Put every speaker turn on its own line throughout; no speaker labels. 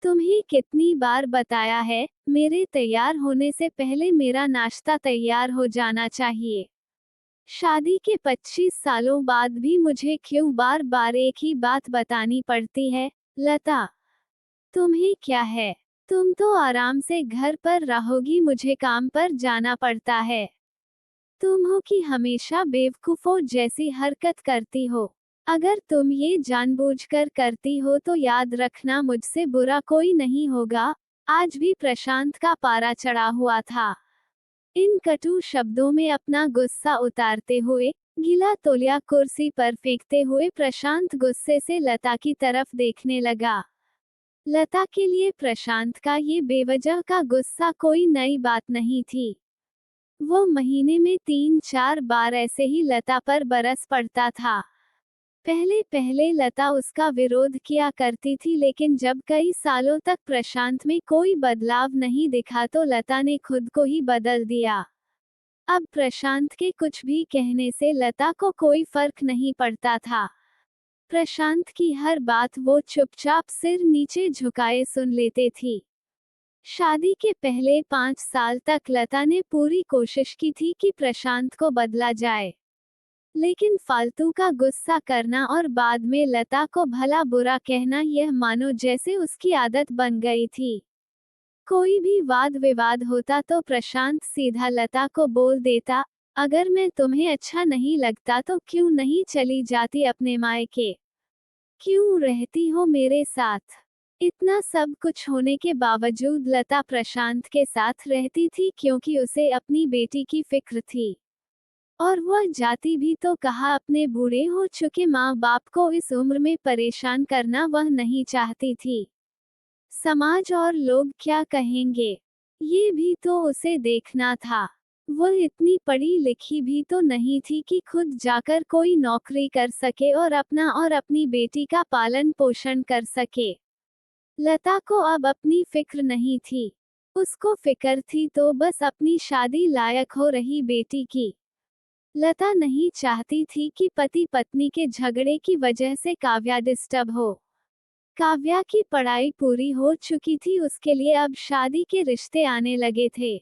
तुम्हें कितनी बार बताया है, मेरे तैयार होने से पहले मेरा नाश्ता तैयार हो जाना चाहिए। शादी के 25 सालों बाद भी मुझे क्यों बार बार एक ही बात बतानी पड़ती है? लता, तुम्हें क्या है? तुम तो आराम से घर पर रहोगी, मुझे काम पर जाना पड़ता है। तुम हो कि हमेशा बेवकूफों जैसी हरकत करती हो। अगर तुम ये जानबूझकर करती हो तो याद रखना, मुझसे बुरा कोई नहीं होगा। आज भी प्रशांत का पारा चढ़ा हुआ था। इन कटु शब्दों में अपना गुस्सा उतारते हुए, गीला तौलिया कुर्सी पर फेंकते हुए प्रशांत गुस्से से लता की तरफ देखने लगा। लता के लिए प्रशांत का ये बेवजह का गुस्सा कोई नई बात नहीं थी। वो महीने में 3-4 बार ऐसे ही लता पर बरस पड़ता था। पहले पहले लता उसका विरोध किया करती थी, लेकिन जब कई सालों तक प्रशांत में कोई बदलाव नहीं दिखा तो लता ने खुद को ही बदल दिया। अब प्रशांत के कुछ भी कहने से लता को कोई फर्क नहीं पड़ता था। प्रशांत की हर बात वो चुपचाप सिर नीचे झुकाए सुन लेते थी। शादी के पहले 5 साल तक लता ने पूरी कोशिश की थी कि प्रशांत को बदला जाए, लेकिन फालतू का गुस्सा करना और बाद में लता को भला बुरा कहना, यह मानो जैसे उसकी आदत बन गई थी। कोई भी वाद विवाद होता तो प्रशांत सीधा लता को बोल देता, अगर मैं तुम्हें अच्छा नहीं लगता तो क्यों नहीं चली जाती अपने मायके? क्यों रहती हो मेरे साथ? इतना सब कुछ होने के बावजूद लता प्रशांत के साथ रहती थी क्योंकि उसे अपनी बेटी की फिक्र थी। और वह जाती भी तो कहा, अपने बूढ़े हो चुके माँ बाप को इस उम्र में परेशान करना वह नहीं चाहती थी। समाज और लोग क्या कहेंगे, ये भी तो उसे देखना था। वह इतनी पढ़ी लिखी भी तो नहीं थी कि खुद जाकर कोई नौकरी कर सके और अपना और अपनी बेटी का पालन पोषण कर सके। लता को अब अपनी फिक्र नहीं थी। उसको फिक्र थी तो बस अपनी शादी लायक हो रही बेटी की। लता नहीं चाहती थी कि पति पत्नी के झगड़े की वजह से काव्या डिस्टर्ब हो। काव्या की पढ़ाई पूरी हो चुकी थी, उसके लिए अब शादी के रिश्ते आने लगे थे।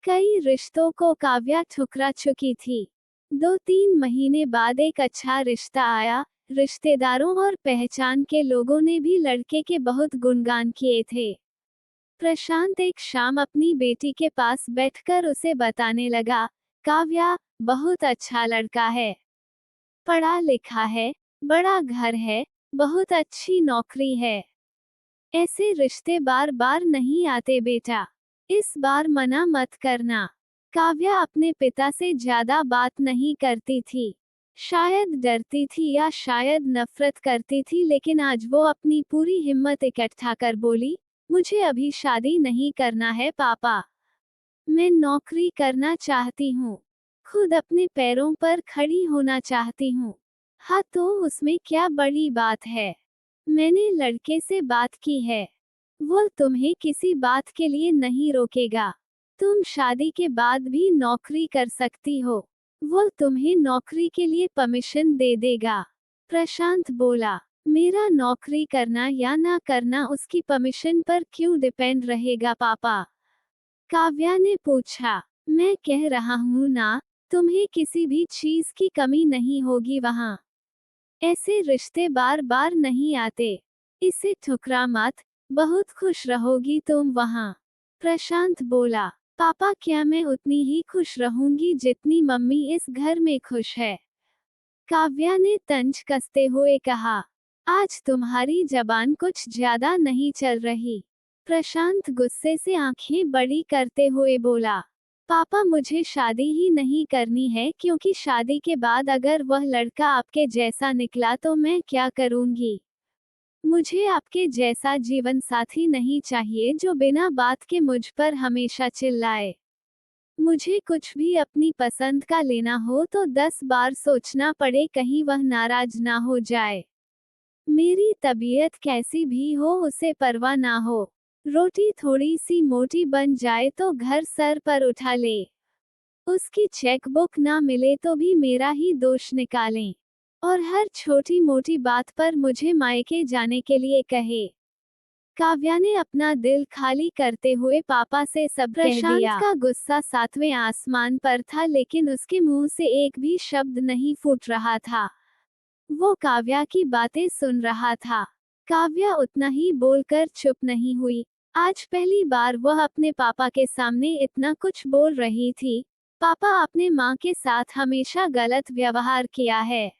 कई रिश्तों को काव्या ठुकरा चुकी थी। 2-3 महीने बाद एक अच्छा रिश्ता आया। रिश्तेदारों और पहचान के लोगों ने भी लड़के के बहुत गुणगान किए थे। प्रशांत एक शाम अपनी बेटी के पास बैठकर उसे बताने लगा, काव्या, बहुत अच्छा लड़का है, पढ़ा लिखा है, बड़ा घर है, बहुत अच्छी नौकरी है। ऐसे रिश्ते बार बार नहीं आते बेटा, इस बार मना मत करना। काव्या अपने पिता से ज्यादा बात नहीं करती थी। शायद डरती थी या शायद नफरत करती थी, लेकिन आज वो अपनी पूरी हिम्मत इकट्ठा कर बोली, मुझे अभी शादी नहीं करना है पापा। मैं नौकरी करना चाहती हूँ। खुद अपने पैरों पर खड़ी होना चाहती हूँ। हाँ, तो उसमें क्या बड़ी बात है? मैंने लड़के से बात की है। वो तुम्हें किसी बात के लिए नहीं रोकेगा। तुम शादी के बाद भी नौकरी कर सकती हो। वो तुम्हें नौकरी के लिए परमिशन दे देगा। प्रशांत बोला, मेरा नौकरी करना या ना करना उसकी परमिशन पर क्यों डिपेंड रहेगा पापा? काव्या ने पूछा। मैं कह रहा हूँ ना, तुम्हें किसी भी चीज की कमी नहीं होगी वहाँ। ऐसे रिश्ते बार बार नहीं आते। इसे ठुकरा मत, बहुत खुश रहोगी तुम वहाँ। प्रशांत बोला, पापा, क्या मैं उतनी ही खुश रहूंगी जितनी मम्मी इस घर में खुश है? काव्या ने तंज कसते हुए कहा, आज तुम्हारी जबान कुछ ज्यादा नहीं चल रही। प्रशांत गुस्से से आंखें बड़ी करते हुए बोला, पापा, मुझे शादी ही नहीं करनी है, क्योंकि शादी के बाद अगर वह लड़का आपके जैसा निकला तो मैं क्या करूंगी? मुझे आपके जैसा जीवन साथी नहीं चाहिए जो बिना बात के मुझ पर हमेशा चिल्लाए। मुझे कुछ भी अपनी पसंद का लेना हो तो 10 बार सोचना पड़े, कहीं वह नाराज ना हो जाए। मेरी तबीयत कैसी भी हो उसे परवाह ना हो। रोटी थोड़ी सी मोटी बन जाए तो घर सर पर उठा ले। उसकी चेकबुक ना मिले तो भी मेरा ही दोष निकालें। और हर छोटी मोटी बात पर मुझे मायके जाने के लिए कहे। काव्या ने अपना दिल खाली करते हुए पापा से सब कह दिया। प्रशांत का गुस्सा सातवें आसमान पर था, लेकिन उसके मुंह से एक भी शब्द नहीं फूट रहा था। वो काव्या की बातें सुन रहा था। काव्या उतना ही बोलकर चुप नहीं हुई। आज पहली बार वह अपने पापा के सामने इतना कुछ बोल रही थी। पापा, आपने माँ के साथ हमेशा गलत व्यवहार किया है।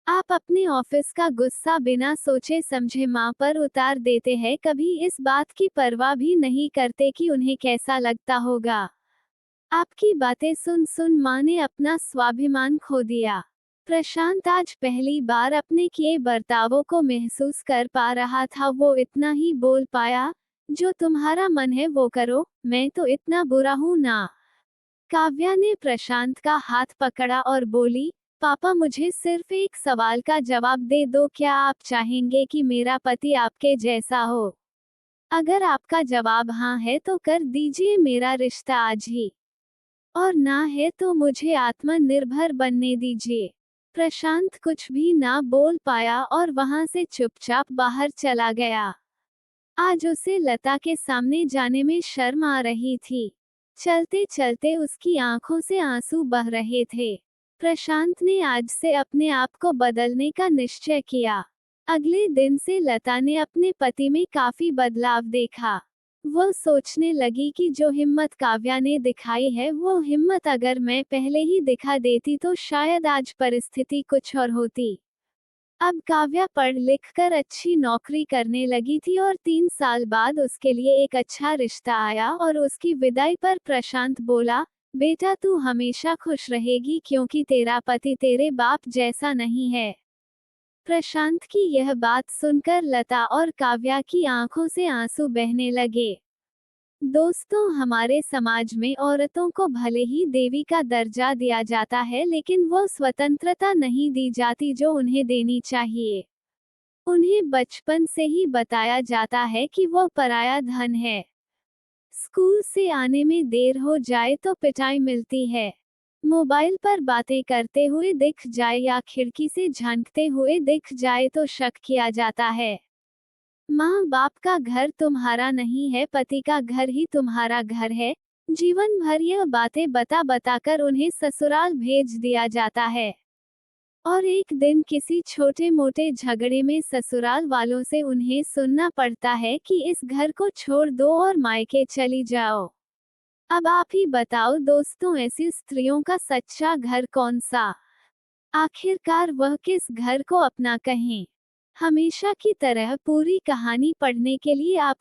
आप अपने ऑफिस का गुस्सा बिना सोचे समझे माँ पर उतार देते हैं, कभी इस बात की परवाह भी नहीं करते कि उन्हें कैसा लगता होगा। आपकी बातें सुन सुन माँ ने अपना स्वाभिमान खो दिया। प्रशांत आज पहली बार अपने किए बर्तावों को महसूस कर पा रहा था। वो इतना ही बोल पाया, जो तुम्हारा मन है वो करो, मैं तो इतना बुरा हूँ ना। काव्या ने प्रशांत का हाथ पकड़ा और बोली, पापा, मुझे सिर्फ एक सवाल का जवाब दे दो, क्या आप चाहेंगे कि मेरा पति आपके जैसा हो? अगर आपका जवाब हाँ है तो कर दीजिए मेरा रिश्ता आज ही, और ना है तो मुझे आत्मनिर्भर बनने दीजिए। प्रशांत कुछ भी ना बोल पाया और वहां से चुपचाप बाहर चला गया। आज उसे लता के सामने जाने में शर्म आ रही थी। चलते चलते उसकी आंखों से आंसू बह रहे थे। प्रशांत ने आज से अपने आप को बदलने का निश्चय किया। अगले दिन से लता ने अपने पति में काफी बदलाव देखा। वो सोचने लगी कि जो हिम्मत काव्या ने दिखाई है, वो हिम्मत अगर मैं पहले ही दिखा देती तो शायद आज परिस्थिति कुछ और होती। अब काव्या पढ़ लिख कर अच्छी नौकरी करने लगी थी और 3 साल बाद उसके लिए एक अच्छा रिश्ता आया और उसकी विदाई पर प्रशांत बोला, बेटा तू हमेशा खुश रहेगी क्योंकि तेरा पति तेरे बाप जैसा नहीं है। प्रशांत की यह बात सुनकर लता और काव्या की आंखों से आंसू बहने लगे। दोस्तों, हमारे समाज में औरतों को भले ही देवी का दर्जा दिया जाता है, लेकिन वो स्वतंत्रता नहीं दी जाती जो उन्हें देनी चाहिए। उन्हें बचपन से ही बताया जाता है कि वो पराया धन है। स्कूल से आने में देर हो जाए तो पिटाई मिलती है। मोबाइल पर बातें करते हुए दिख जाए या खिड़की से झांकते हुए दिख जाए तो शक किया जाता है। माँ बाप का घर तुम्हारा नहीं है, पति का घर ही तुम्हारा घर है। जीवन भर यह बातें बता बताकर उन्हें ससुराल भेज दिया जाता है, और एक दिन किसी छोटे मोटे झगड़े में ससुराल वालों से उन्हें सुनना पड़ता है कि इस घर को छोड़ दो और मायके चली जाओ। अब आप ही बताओ दोस्तों, ऐसी स्त्रियों का सच्चा घर कौन सा? आखिरकार वह किस घर को अपना कहें? हमेशा की तरह पूरी कहानी पढ़ने के लिए आप